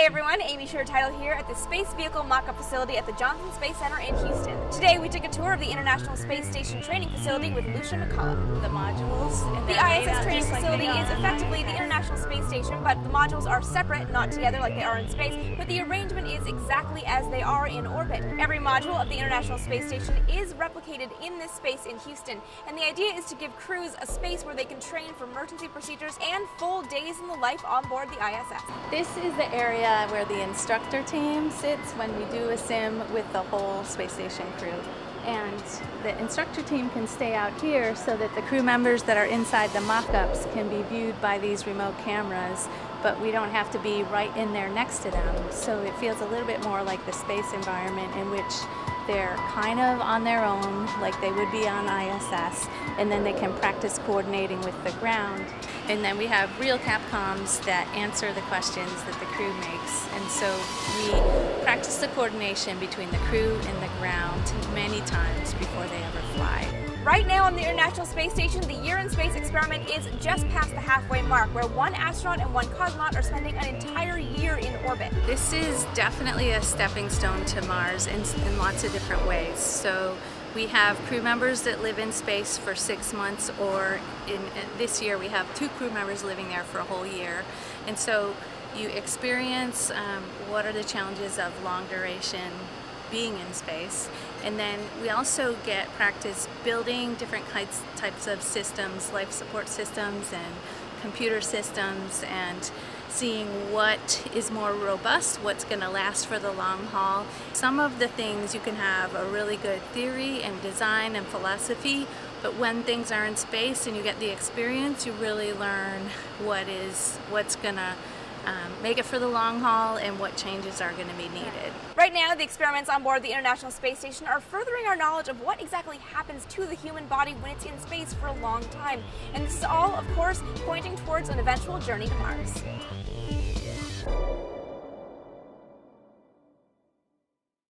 everyone, Amy Title here at the Space Vehicle Mock-Up Facility at the Johnson Space Center in Houston. Today we took a tour of the International Space Station Training Facility with Lucia McCollum. The modules. The ISS training facility is effectively the International Space Station, but the modules are separate, not together like they are in space, but the arrangement is exactly as they are in orbit. Every module of the International Space Station is replicated in this space in Houston, and the idea is to give crews a space where they can train for emergency procedures and full days in the life on board the ISS. This is the area where the instructor team sits when we do a sim with the whole space station crew. And the instructor team can stay out here so that the crew members that are inside the mock-ups can be viewed by these remote cameras, but we don't have to be right in there next to them. So it feels a little bit more like the space environment in which they're kind of on their own, like they would be on ISS, and then they can practice coordinating with the ground. And then we have real Capcoms that answer the questions that the crew makes. And so we practice the coordination between the crew and the ground many times before they ever fly. Right now on the International Space Station, the Year in Space experiment is just past the halfway mark, where one astronaut and one cosmonaut are spending an entire year in orbit. This is definitely a stepping stone to Mars in lots of different ways. So we have crew members that live in space for 6 months, or this year we have 2 crew members living there for a whole year. And so you experience what are the challenges of long duration being in space, and then we also get practice building different types of systems, life support systems and computer systems, and seeing what is more robust, what's going to last for the long haul. Some of the things you can have a really good theory and design and philosophy, but when things are in space and you get the experience, you really learn what's going to make it for the long haul and what changes are going to be needed. Right now, the experiments on board the International Space Station are furthering our knowledge of what exactly happens to the human body when it's in space for a long time. And this is all, of course, pointing towards an eventual journey to Mars.